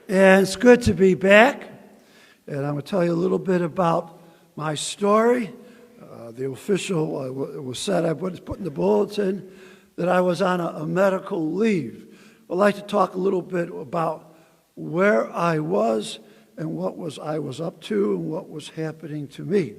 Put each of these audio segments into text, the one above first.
And it's good to be back. And I'm going to tell you a little bit about my story. The official, it was said, I put in the bulletin that I was on a medical leave. I'd like to talk a little bit about where I was and what I was up to and what was happening to me.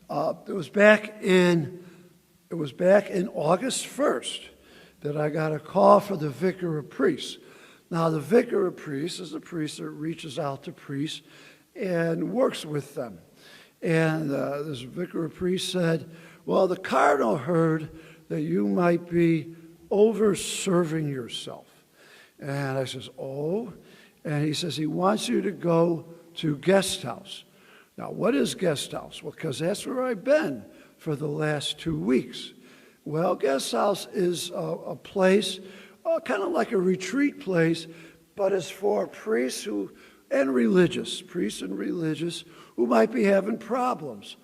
It was back in August 1st that I got a call for the vicar of priests. Now, the vicar of priests is a priest that reaches out to priests and works with them. And this vicar of priests said, well, the cardinal heard that you might be over-serving yourself. And I says, oh? And he says he wants you to go to guest house. Now, what is guest house? Well, because that's where I've been for the last 2 weeks. Well, guest house is a place, kind of like a retreat place, but it's for priests and religious who might be having problems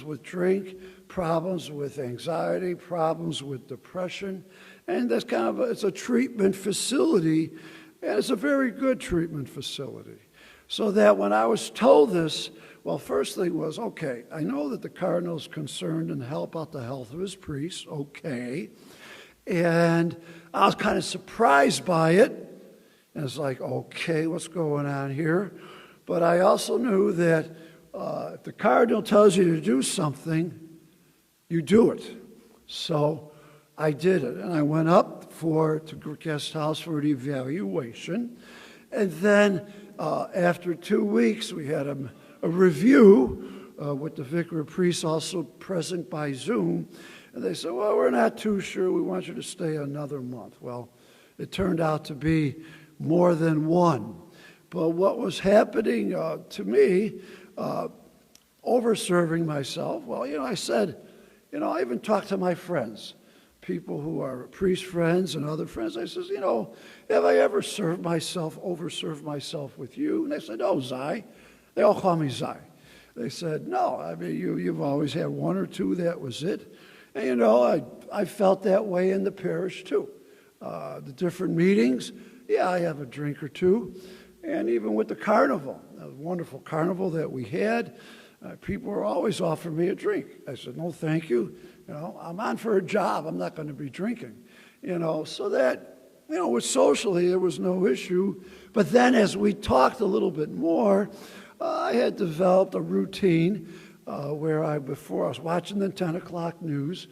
with drink, problems with anxiety, problems with depression. And that's it's a treatment facility, and it's a very good treatment facility. So that when I was told this, well, first thing was, okay, I know that the cardinal's concerned and help out the health of his priests, okay. And I was kind of surprised by it. And it's like, okay, what's going on here? But I also knew that if the cardinal tells you to do something, you do it. So I did it. And I went up to guest house for an evaluation. And then after 2 weeks, we had a review with the vicar of priests also present by Zoom. And they said, well, we're not too sure. We want you to stay another month. Well, it turned out to be more than one. But what was happening to me, over-serving myself, well, I said, I even talked to my friends, people who are priest friends and other friends. I says, have I ever over-served myself with you? And they said, oh, Zai. They all call me Zai. They said, no, I mean, you've always had one or two, that was it. And, I felt that way in the parish, too. The different meetings, yeah, I have a drink or two. And even with the carnival, a wonderful carnival that we had, people were always offering me a drink. I said, no, thank you. I'm on for a job. I'm not going to be drinking. So that, with socially, there was no issue. But then as we talked a little bit more, I had developed a routine where before I was watching the 10 o'clock news,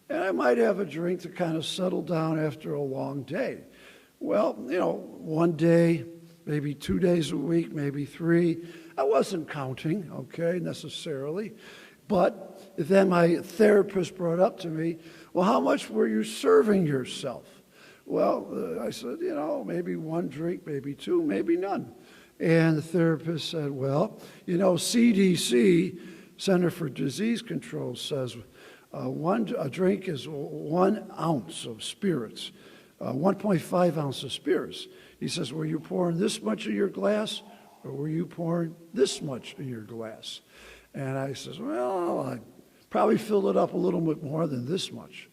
and I might have a drink to kind of settle down after a long day. Well, one day, maybe 2 days a week, maybe 3. I wasn't counting, okay, necessarily. But then my therapist brought up to me, well, how much were you serving yourself? Well, I said, maybe one drink, maybe 2, maybe none. And the therapist said, well, CDC, Center for Disease Control, says a drink is 1 ounce of spirits, 1.5 ounces of spirits. He says, were you pouring this much in your glass, or were you pouring this much in your glass? And I says, well, I probably filled it up a little bit more than this much.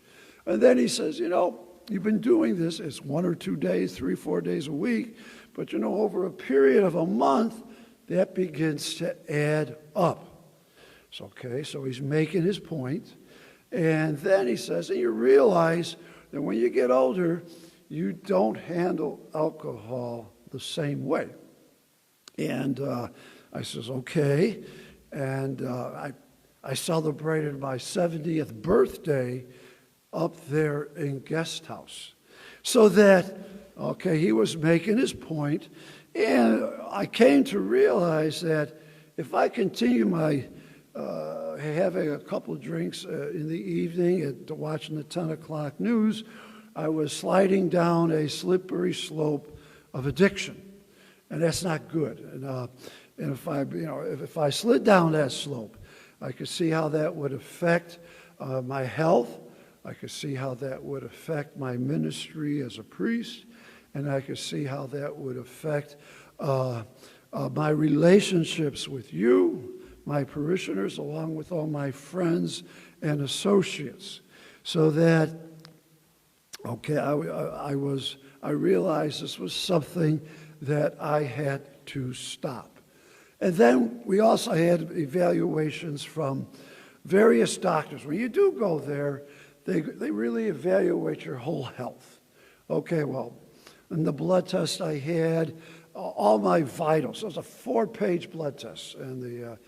And then he says, you've been doing this, it's 1 or 2 days, 3, 4 days a week, but over a period of a month, that begins to add up. So, okay, so he's making his point. And then he says, and you realize that when you get older, you don't handle alcohol the same way. And I says, okay. And I celebrated my 70th birthday up there in guest house. So that, okay, he was making his point, and I came to realize that if I continue my having a couple of drinks in the evening and watching the 10 o'clock news, I was sliding down a slippery slope of addiction, and that's not good. And if I slid down that slope, I could see how that would affect my health. I could see how that would affect my ministry as a priest, and I could see how that would affect my relationships with you, my parishioners, along with all my friends and associates. So that, okay, I realized this was something that I had to stop. And then we also had evaluations from various doctors. When you do go there, they really evaluate your whole health. Okay, well, in the blood test I had, all my vitals. It was a 4-page blood test, and the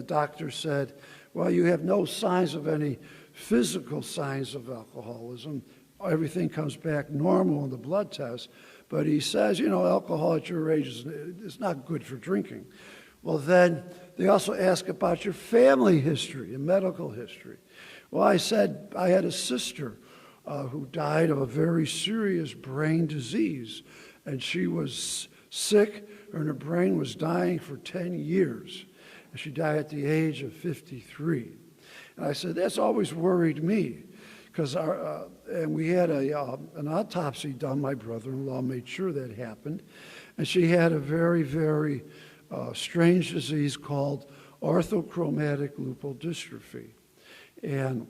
doctor said, "Well, you have no signs of any physical signs of alcoholism. Everything comes back normal in the blood test." But he says, alcohol at your age is not good for drinking. Well, then they also ask about your family history and medical history. Well, I said I had a sister who died of a very serious brain disease, and she was sick, and her brain was dying for 10 years. And she died at the age of 53. And I said, that's always worried me, because and we had an autopsy done. My brother-in-law made sure that happened. And she had a very, very strange disease called orthochromatic leukodystrophy. And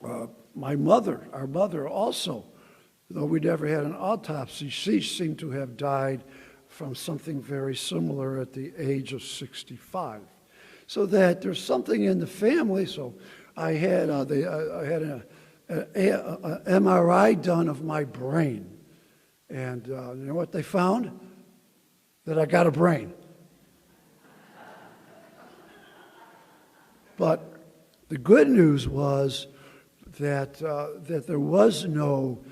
our mother also, though we never had an autopsy, she seemed to have died from something very similar at the age of 65. So that there's something in the family. So I had an MRI done of my brain. And you know what they found? That I got a brain. But the good news was that there was no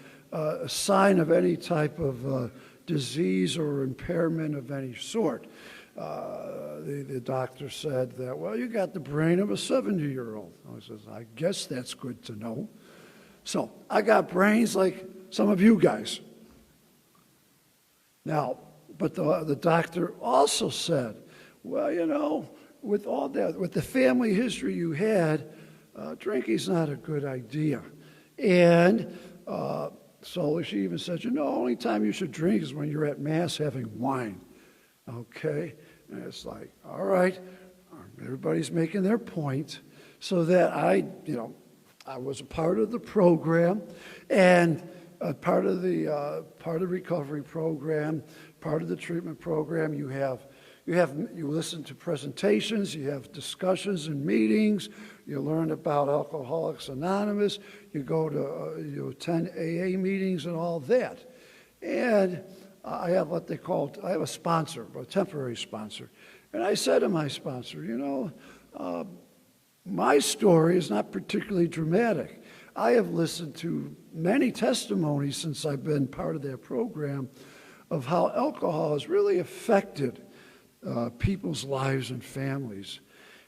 sign of any type of disease or impairment of any sort. The doctor said that, well, you got the brain of a 70-year-old. I says, I guess that's good to know. So I got brains like some of you guys. Now, but the doctor also said, well, with all that, with the family history you had, drinking's not a good idea. And so she even said, only time you should drink is when you're at Mass having wine. Okay? And it's like, all right, everybody's making their point. So that I was a part of the program, and part of the recovery program, part of the treatment program. You listen to presentations, you have discussions and meetings, you learn about Alcoholics Anonymous, you go to you attend AA meetings and all that. And I have I have a sponsor, a temporary sponsor. And I said to my sponsor, my story is not particularly dramatic. I have listened to many testimonies since I've been part of that program of how alcohol has really affected people's lives and families.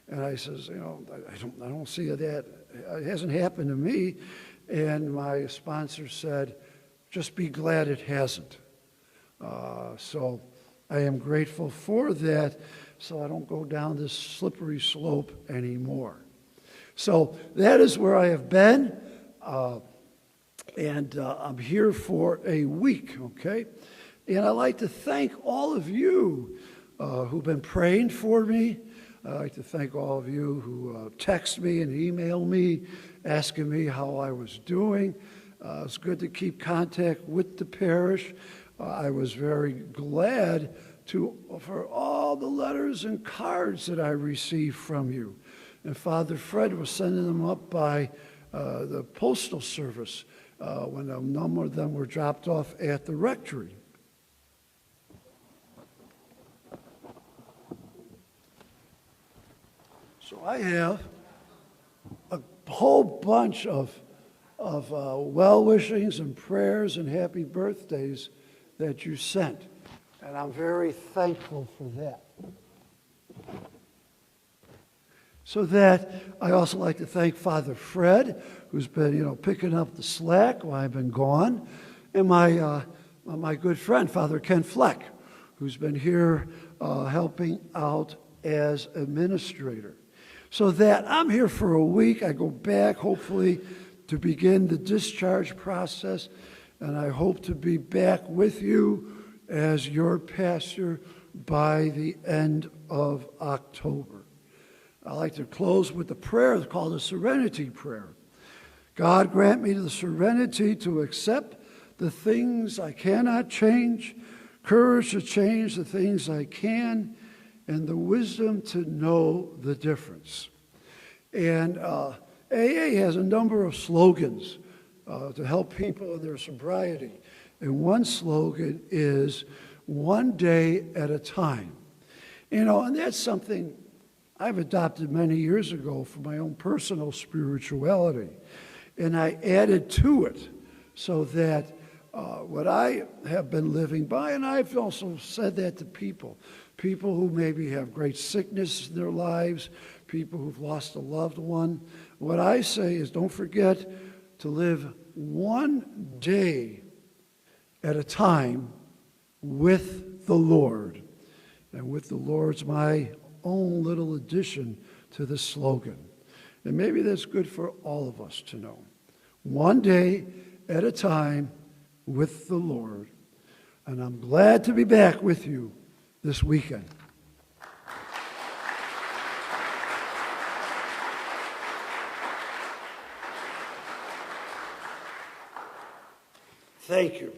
And I says, I don't see that. It hasn't happened to me. And my sponsor said, just be glad it hasn't. So I am grateful for that, so I don't go down this slippery slope anymore. So that is where I have been, and I'm here for a week, okay? And I'd like to thank all of you who've been praying for me. I'd like to thank all of you who text me and email me, asking me how I was doing. It's good to keep contact with the parish. I was very glad for all the letters and cards that I received from you. And Father Fred was sending them up by the postal service when a number of them were dropped off at the rectory. So I have a whole bunch of well-wishings and prayers and happy birthdays that you sent. And I'm very thankful for that. So that I also like to thank Father Fred, who's been, picking up the slack while I've been gone, and my good friend, Father Ken Fleck, who's been here helping out as administrator. So that I'm here for a week. I go back, hopefully, to begin the discharge process, and I hope to be back with you as your pastor by the end of October. I like to close with a prayer called the Serenity Prayer. God, grant me the serenity to accept the things I cannot change, courage to change the things I can, and the wisdom to know the difference. And AA has a number of slogans to help people in their sobriety. And one slogan is, one day at a time. You know, and that's something I've adopted many years ago for my own personal spirituality. And I added to it so that what I have been living by, and I've also said that to people who maybe have great sickness in their lives, people who've lost a loved one. What I say is, don't forget to live one day at a time with the Lord. And with the Lord's my own little addition to this slogan. And maybe that's good for all of us to know. One day at a time with the Lord. And I'm glad to be back with you this weekend. Thank you.